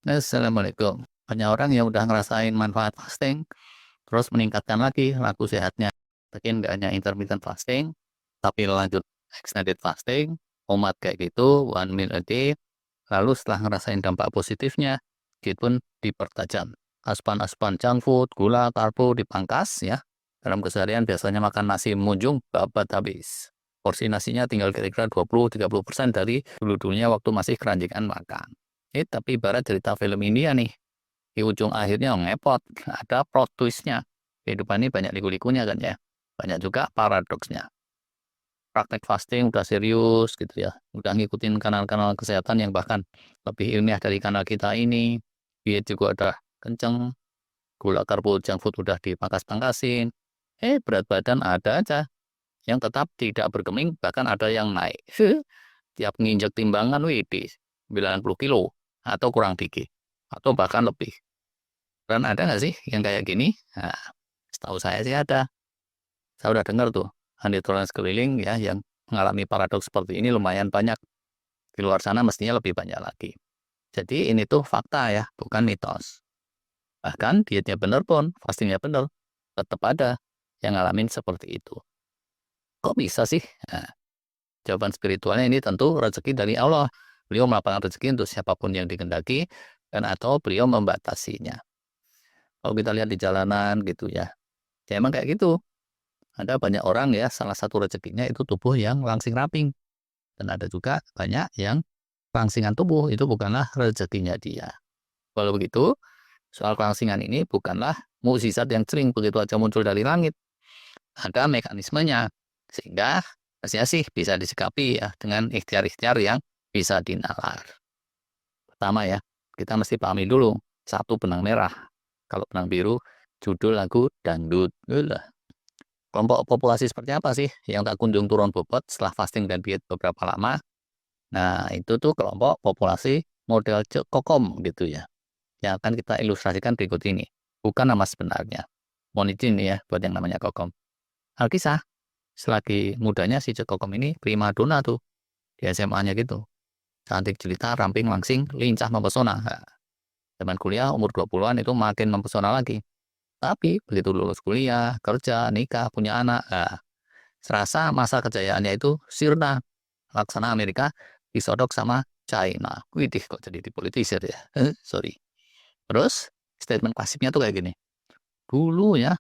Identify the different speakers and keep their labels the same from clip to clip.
Speaker 1: Assalamualaikum. Banyak orang yang udah ngerasain manfaat fasting, terus meningkatkan lagi laku sehatnya. Mungkin nggak hanya intermittent fasting, tapi lanjut extended fasting, omat kayak gitu, one meal a day, lalu setelah ngerasain dampak positifnya, meskipun dipertajam. Asupan-asupan junk food, gula, karbo dipangkas ya. Dalam keseharian biasanya makan nasi munjung babat habis. Porsi nasinya tinggal kira-kira 20-30% dari dulu-dulunya waktu masih keranjingan makan. Tapi ibarat cerita film India nih, di ujung akhirnya ngepot, ada plot twist-nya. Kehidupan ini banyak liku-likunya kan ya. Banyak juga paradoksnya. Praktek fasting udah serius gitu ya. Udah ngikutin kanal-kanal kesehatan yang bahkan lebih ilmiah dari kanal kita ini. Diet juga udah kenceng, gula karbo junk food udah dipangkas-pangkasin. Berat badan ada aja yang tetap tidak bergeming, bahkan ada yang naik. Tiap nginjek timbangan, widih, 90 kilo atau kurang dikit, atau bahkan lebih. Dan ada nggak sih yang kayak gini? Nah, setahu saya sih ada. Saya udah dengar tuh, ahli sekeliling ya yang mengalami paradoks seperti ini lumayan banyak. Di luar sana mestinya lebih banyak lagi. Jadi ini tuh fakta ya, bukan mitos. Bahkan dietnya bener pun, fastingnya bener, tetap ada yang ngalamin seperti itu. Kok bisa sih? Nah, jawaban spiritualnya ini tentu rezeki dari Allah. Beliau melapangkan rezeki untuk siapapun yang dikehendaki dan atau beliau membatasinya. Kalau kita lihat di jalanan gitu ya, ya emang kayak gitu. Ada banyak orang ya, salah satu rezekinya itu tubuh yang langsing ramping. Dan ada juga banyak yang kelangsingan tubuh itu bukanlah rezekinya dia. Kalau begitu, soal kelangsingan ini bukanlah mukjizat yang sering begitu aja muncul dari langit. Ada mekanismenya. Sehingga pastinya sih bisa disikapi ya dengan ikhtiar-ikhtiar yang bisa dinalar. Pertama ya, kita mesti pahami dulu. Satu, benang merah. Kalau benang biru, judul lagu dangdut. Kelompok populasi seperti apa sih yang tak kunjung turun bobot setelah fasting dan diet beberapa lama? Nah, itu tuh kelompok populasi model Kokom gitu ya. Yang akan kita ilustrasikan berikut ini. Bukan nama sebenarnya. Mohon izin ya buat yang namanya Kokom. Alkisah, selagi mudanya si Kokom ini primadona tuh di SMA-nya gitu. Cantik jelita, ramping, langsing, lincah, mempesona. Nah, zaman kuliah umur 20-an itu makin mempesona lagi. Tapi begitu lulus kuliah, kerja, nikah, punya anak, nah, serasa masa kejayaannya itu sirna. Laksana Amerika disodok sama China. Widih kok jadi dipolitisir ya. Sorry. Terus statement klasiknya tuh kayak gini. Dulu ya,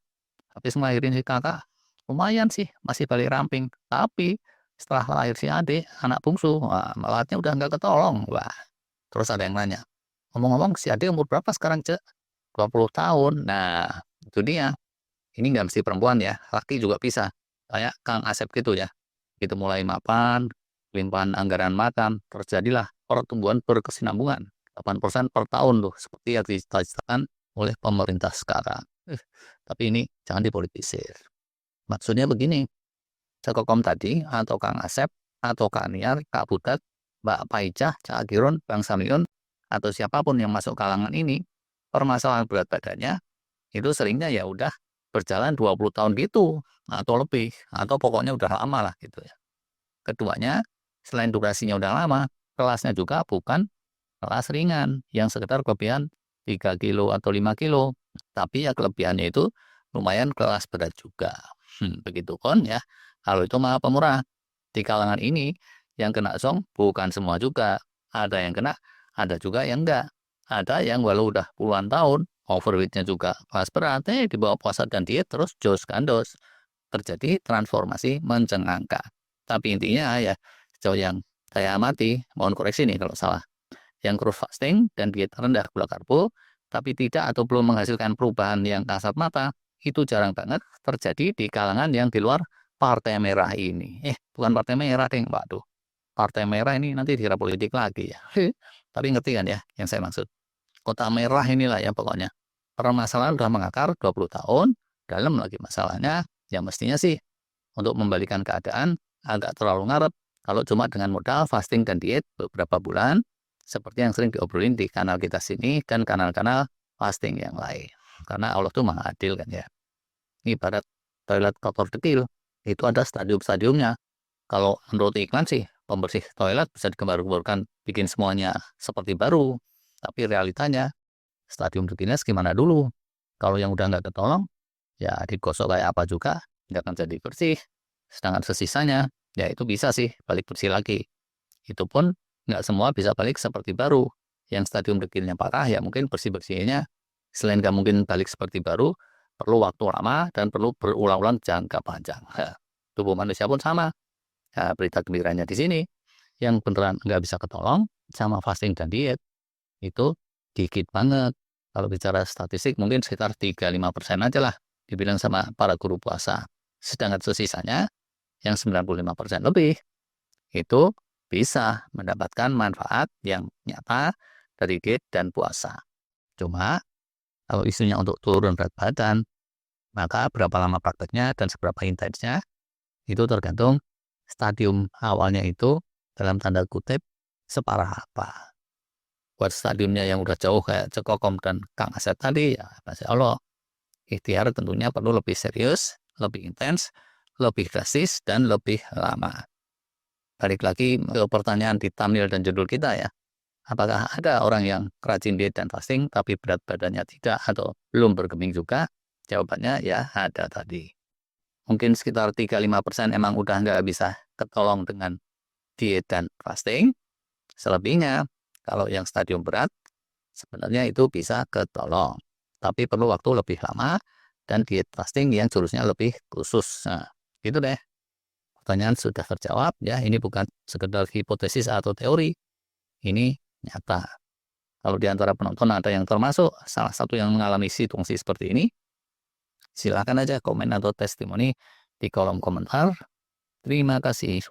Speaker 1: habis ngelahirin si kakak, lumayan sih masih balik ramping. Tapi setelah lahir si adik, anak bungsu, wah, melatnya udah nggak ketolong. Wah, terus ada yang nanya, ngomong-ngomong si adik umur berapa sekarang, Cek? 20 tahun. Nah, itu dia. Ini nggak mesti perempuan ya, laki juga bisa. Kayak Kang Asep gitu ya. Itu mulai mapan, limpahan anggaran makan, terjadilah pertumbuhan berkesinambungan 8% per tahun loh, seperti yang dicita-citakan oleh pemerintah sekarang. Tapi ini jangan dipolitisir. Maksudnya begini, Cekokom tadi, atau Kang Asep, atau Kak Niar, Kak Butet, Mbak Paijah, Cak Agirun, Bang Samiun, atau siapapun yang masuk kalangan ini, permasalahan berat badannya itu seringnya ya udah berjalan 20 tahun gitu, atau lebih, atau pokoknya udah lama lah gitu ya. Keduanya, selain durasinya udah lama, kelasnya juga bukan kelas ringan yang sekitar kelebihan 3 kilo atau 5 kilo. Tapi ya kelebihannya itu lumayan kelas berat juga. Begitu kan ya. Kalau itu mah pemurah. Di kalangan ini yang kena zong bukan semua juga. Ada yang kena, ada juga yang enggak. Ada yang walau udah puluhan tahun, overweightnya juga kelas berat, di bawah puasa dan diet terus jos kandos. Terjadi transformasi mencengangkan. Tapi intinya ya, sejauh yang saya amati, mohon koreksi nih kalau salah. Yang crude fasting dan diet rendah gula karbo, tapi tidak atau belum menghasilkan perubahan yang kasat mata, itu jarang banget terjadi di kalangan yang di luar partai merah ini. Bukan partai merah, deng. Waduh, partai merah ini nanti dikira politik lagi ya. Tapi ngerti kan ya yang saya maksud. Kota merah inilah ya pokoknya. Permasalahan sudah mengakar 20 tahun, dalam lagi masalahnya, ya mestinya sih untuk membalikan keadaan agak terlalu ngarep kalau cuma dengan modal fasting dan diet beberapa bulan seperti yang sering diobrolin di kanal kita sini dan kanal-kanal fasting yang lain. Karena Allah tuh Maha Adil kan ya. Ini ibarat toilet kotor dekil, itu ada stadium-stadiumnya. Kalau menurut iklan sih, pembersih toilet bisa digembar-gemborkan bikin semuanya seperti baru. Tapi realitanya stadium beginian gimana dulu? Kalau yang udah nggak ketolong, ya digosok kayak apa juga nggak akan jadi bersih. Sedangkan sesisanya, ya itu bisa sih balik bersih lagi. Itu pun nggak semua bisa balik seperti baru. Yang stadium dekilnya parah, ya mungkin bersih-bersihnya selain nggak mungkin balik seperti baru, perlu waktu lama dan perlu berulang-ulang jangka panjang. Tubuh manusia pun sama. Ya, berita gembiranya di sini, yang beneran nggak bisa ketolong sama fasting dan diet, itu dikit banget. Kalau bicara statistik mungkin sekitar 3-5% aja lah dibilang sama para guru puasa. Sedangkan sisanya yang 95% lebih itu bisa mendapatkan manfaat yang nyata dari diet dan puasa. Cuma kalau isunya untuk turun berat badan, maka berapa lama prakteknya dan seberapa intensnya itu tergantung stadium awalnya itu dalam tanda kutip separah apa. Buat stadiumnya yang udah jauh kayak Cekokom dan Kang Asep tadi, ya Masya Allah, ikhtiar tentunya perlu lebih serius, lebih intens, lebih drastis, dan lebih lama. Balik lagi ke pertanyaan di thumbnail dan judul kita ya. Apakah ada orang yang rajin diet dan fasting tapi berat badannya tidak atau belum bergeming juga? Jawabannya ya ada tadi. Mungkin sekitar 3-5% emang udah nggak bisa ketolong dengan diet dan fasting. Selebihnya, kalau yang stadium berat, sebenarnya itu bisa ketolong. Tapi perlu waktu lebih lama dan diet fasting yang jurusnya lebih khusus. Nah, gitu deh. Pertanyaan sudah terjawab ya, ini bukan sekedar hipotesis atau teori. Ini nyata. Kalau di antara penonton ada yang termasuk salah satu yang mengalami situasi seperti ini, silakan aja komen atau testimoni di kolom komentar. Terima kasih.